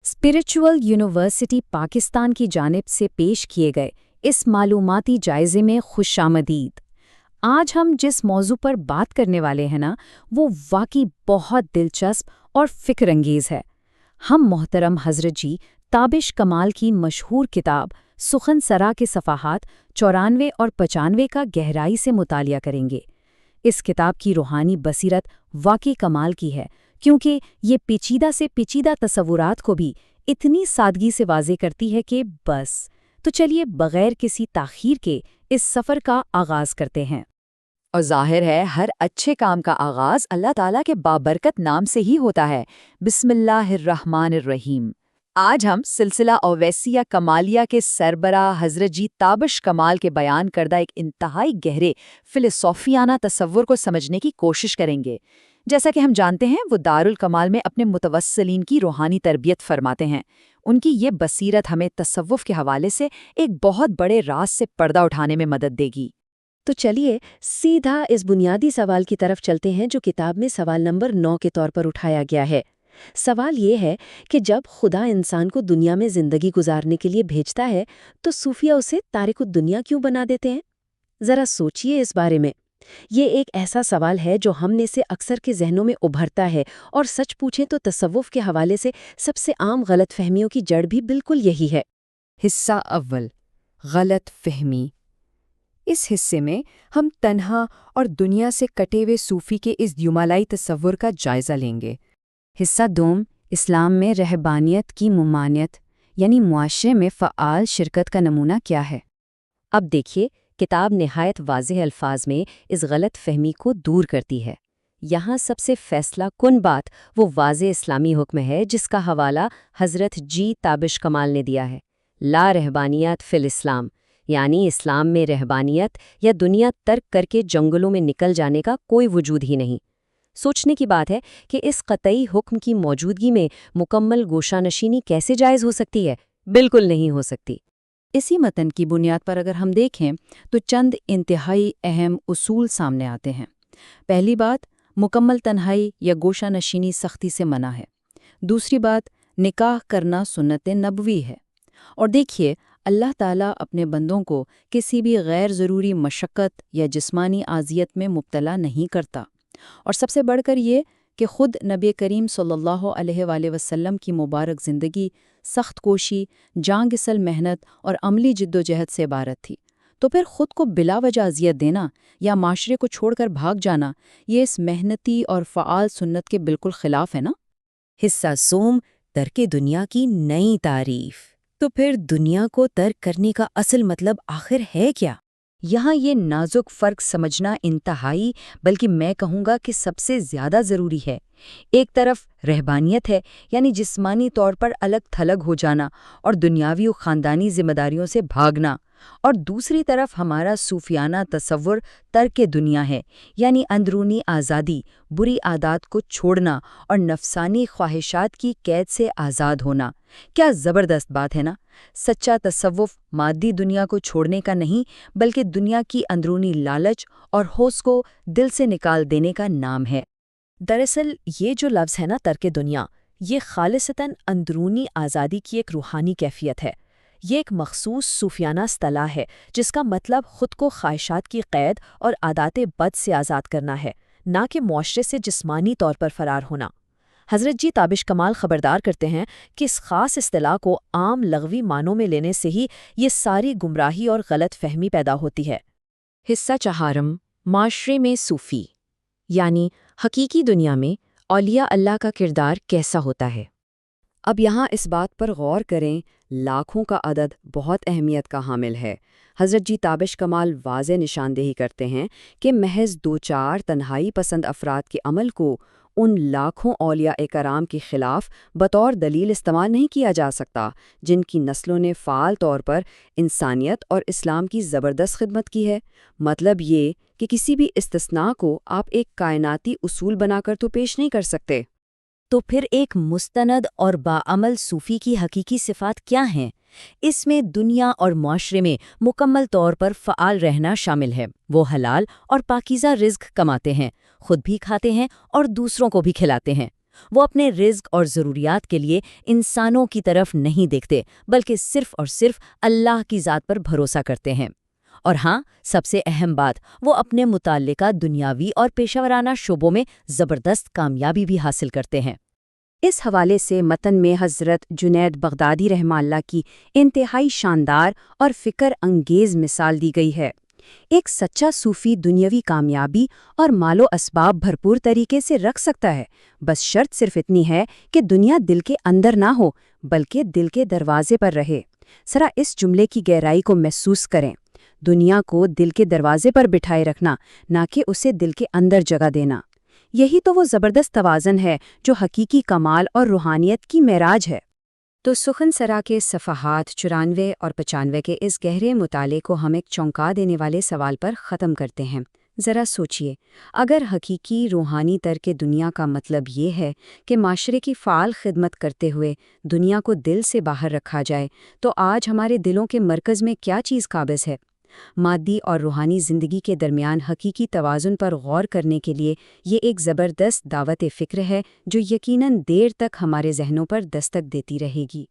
Spiritual university Pakistan की जानिब से पेश किए गए इस मालूमाती जायजे में खुशामदीद। आज हम जिस मौजू पर बात करने वाले हैं ना, वो वाकई बहुत दिलचस्प और फिक्रंगेज है। हम मोहतरम हज़रत जी ताबिश कमाल की मशहूर किताब सुखन सरा के सफ़ाहात 94 और 95 का गहराई से मुतालिया करेंगे। इस किताब की रूहानी बसीरत वाकई कमाल की है, क्योंकि ये पेचीदा से पेचीदा तसव्वुरात को भी इतनी सादगी से वाज़े करती है कि बस। तो चलिए बग़ैर किसी ताख़ीर के इस सफ़र का आगाज़ करते हैं। और ज़ाहिर है हर अच्छे काम का आगाज़ अल्लाह ताला के बाबरकत नाम से ही होता है। बिस्मिल्लाहिर्रहमानिर्रहीम। आज हम सिलसिला ओवैसिया कमालिया के सरबराह हज़रत जी ताबिश कमाल के बयान करदा एक इंतहाई गहरे फ़िलसफ़ियाना तसव्वुर को समझने की कोशिश करेंगे। जैसा कि हम जानते हैं, वो दारुल कमाल में अपने मुतवस्सिलीन की रूहानी तरबियत फरमाते हैं। उनकी ये बसीरत हमें तसव्वुफ़ के हवाले से एक बहुत बड़े राज से पर्दा उठाने में मदद देगी। तो चलिए सीधा इस बुनियादी सवाल की तरफ चलते हैं जो किताब में सवाल नंबर 9 के तौर पर उठाया गया है। सवाल ये है कि जब खुदा इंसान को दुनिया में ज़िंदगी गुजारने के लिए भेजता है तो सूफिया उसे तारिकुद दुनिया क्यों बना देते हैं? ज़रा सोचिए इस बारे में। ये एक ऐसा सवाल है जो हम में से अक्सर के जहनों में उभरता है, और सच पूछें तो तसव्वुफ़ के हवाले से सबसे आम गलतफहमियों की जड़ भी बिल्कुल यही है। हिस्सा अव्वल, गलत फहमी। इस हिस्से में हम तन्हा और दुनिया से कटे हुए सूफ़ी के इस युमालाई तसव्वुर का जायज़ा लेंगे। हिस्सा दोम, इस्लाम में रहबानियत की मुमानियत यानी मुआशरे में फ़आल शिरकत का नमूना क्या है। अब देखिए, किताब निहायत वाज़ेह अल्फाज में इस गलत फहमी को दूर करती है। यहाँ सबसे फैसला कुन बात वो वाज़ेह इस्लामी हुक्म है जिसका हवाला हज़रत जी ताबिश कमाल ने दिया है। ला रहबानियत फ़िल इस्लाम, यानी इस्लाम में रहबानियत या दुनिया तर्क करके जंगलों में निकल जाने का कोई वजूद ही नहीं। सोचने की बात है कि इस क़तई हुक्म की मौजूदगी में मुकम्मल गोशानशीनी कैसे जायज़ हो सकती है? बिल्कुल नहीं हो सकती। इसी मतन की बुनियाद पर अगर हम देखें तो चंद इंतहाई अहम उसूल सामने आते हैं। पहली बात, मुकम्मल तन्हाई या गोशा नशीनी सख्ती से मना है। दूसरी बात, निकाह करना सुन्नत नबवी है। और देखिए, अल्लाह ताला अपने बंदों को किसी भी गैर ज़रूरी मशक्क़त या जिस्मानी आज़ियत में मुब्तला नहीं करता। और सबसे बढ़कर ये कि ख़ुद नबी करीम सल्लल्लाहु अलैहि वसल्लम की मुबारक ज़िंदगी सख्त कोशी, जांगिसल मेहनत और अमली जिद्दोजहद से इबारत थी। तो फिर ख़ुद को बिला वजह अज़ियत देना या माशरे को छोड़कर भाग जाना, ये इस मेहनती और फ़आल सुन्नत के बिल्कुल ख़िलाफ़ है ना। हिस्सा सोम, तर्क दुनिया की नई तारीफ़। तो फिर दुनिया को तर्क करने का असल मतलब आखिर है क्या? यहाँ ये नाजुक फ़र्क समझना इंतहाई, बल्कि मैं कहूँगा कि सबसे ज़्यादा ज़रूरी है। एक तरफ रहबानियत है, यानी जिस्मानी तौर पर अलग थलग हो जाना और दुनियावी और ख़ानदानी ज़िम्मेदारियों से भागना, और दूसरी तरफ हमारा सूफियाना तसव्वुर तर्क दुनिया है, यानी अंदरूनी आज़ादी, बुरी आदत को छोड़ना और नफसानी ख्वाहिशात की कैद से आज़ाद होना। क्या ज़बरदस्त बात है ना। सच्चा तसव्वुफ़ मादी दुनिया को छोड़ने का नहीं, बल्कि दुनिया की अंदरूनी लालच और होश को दिल से निकाल देने का नाम है। दरअसल ये जो लफ्ज़ है ना, तर्क दुनिया, ये खालिसतन अंदरूनी आज़ादी की एक रूहानी कैफियत है। ये एक मखसूस सूफियाना इस्तिलाह है जिसका मतलब खुद को ख्वाहिशात की क़ैद और आदाते बद से आज़ाद करना है, ना कि मुआशरे से जिस्मानी तौर पर फ़रार होना। हज़रत जी ताबिश कमाल ख़बरदार करते हैं कि इस ख़ास इस्तिलाह को आम लग़वी मानों में लेने से ही ये सारी गुमराही और गलत फहमी पैदा होती है। हिस्सा चहारम, माशरे में सूफ़ी, यानी हकीकी दुनिया में औलिया अल्लाह का किरदार कैसा होता है। अब यहाँ इस बात पर गौर करें, लाखों का अदद बहुत अहमियत का हामिल है। हज़रत जी ताबिश कमाल वाज़े निशानदेही करते हैं कि महज 2-4 तन्हाई पसंद अफराद के अमल को उन लाखों औलिया कराम के ख़िलाफ़ बतौर दलील इस्तेमाल नहीं किया जा सकता, जिनकी नस्लों ने फ़ाल तौर पर इंसानियत और इस्लाम की ज़बरदस्त खिदमत की है। मतलब ये कि किसी भी इस्तिस्ना को आप एक कायनाती उसूल बनाकर तो पेश नहीं कर सकते। तो फिर एक मुस्तनद और बाअमल सूफ़ी की हकीकी सिफ़ात क्या हैं? इसमें दुनिया और मुआशरे में मुकम्मल तौर पर फ़आल रहना शामिल है। वो हलाल और पाकीज़ा रिज़्क़ कमाते हैं, खुद भी खाते हैं और दूसरों को भी खिलाते हैं। وہ اپنے رزق اور ضروریات کے لیے انسانوں کی طرف نہیں دیکھتے بلکہ صرف اور صرف اللہ کی ذات پر بھروسہ کرتے ہیں۔ اور ہاں، سب سے اہم بات، وہ اپنے متعلقہ دنیاوی اور پیشہ ورانہ شعبوں میں زبردست کامیابی بھی حاصل کرتے ہیں۔ اس حوالے سے متن میں حضرت جنید بغدادی رحمہ اللہ کی انتہائی شاندار اور فکر انگیز مثال دی گئی ہے۔ ایک سچا صوفی دنیاوی کامیابی اور مال و اسباب بھرپور طریقے سے رکھ سکتا ہے، بس شرط صرف اتنی ہے کہ دنیا دل کے اندر نہ ہو بلکہ دل کے دروازے پر رہے۔ ذرا اس جملے کی گہرائی کو محسوس کریں۔ دنیا کو دل کے دروازے پر بٹھائے رکھنا، نہ کہ اسے دل کے اندر جگہ دینا۔ یہی تو وہ زبردست توازن ہے جو حقیقی کمال اور روحانیت کی معراج ہے۔ تو سخن سرا کے صفحات 94 اور 95 کے اس گہرے مطالعے کو ہم ایک چونکا دینے والے سوال پر ختم کرتے ہیں۔ ذرا سوچئے، اگر حقیقی روحانی ترک دنیا کا مطلب یہ ہے کہ معاشرے کی فعال خدمت کرتے ہوئے دنیا کو دل سے باہر رکھا جائے، تو آج ہمارے دلوں کے مرکز میں کیا چیز قابض ہے؟ مادی اور روحانی زندگی کے درمیان حقیقی توازن پر غور کرنے کے لیے یہ ایک زبردست دعوت فکر ہے جو یقیناً دیر تک ہمارے ذہنوں پر دستک دیتی رہے گی۔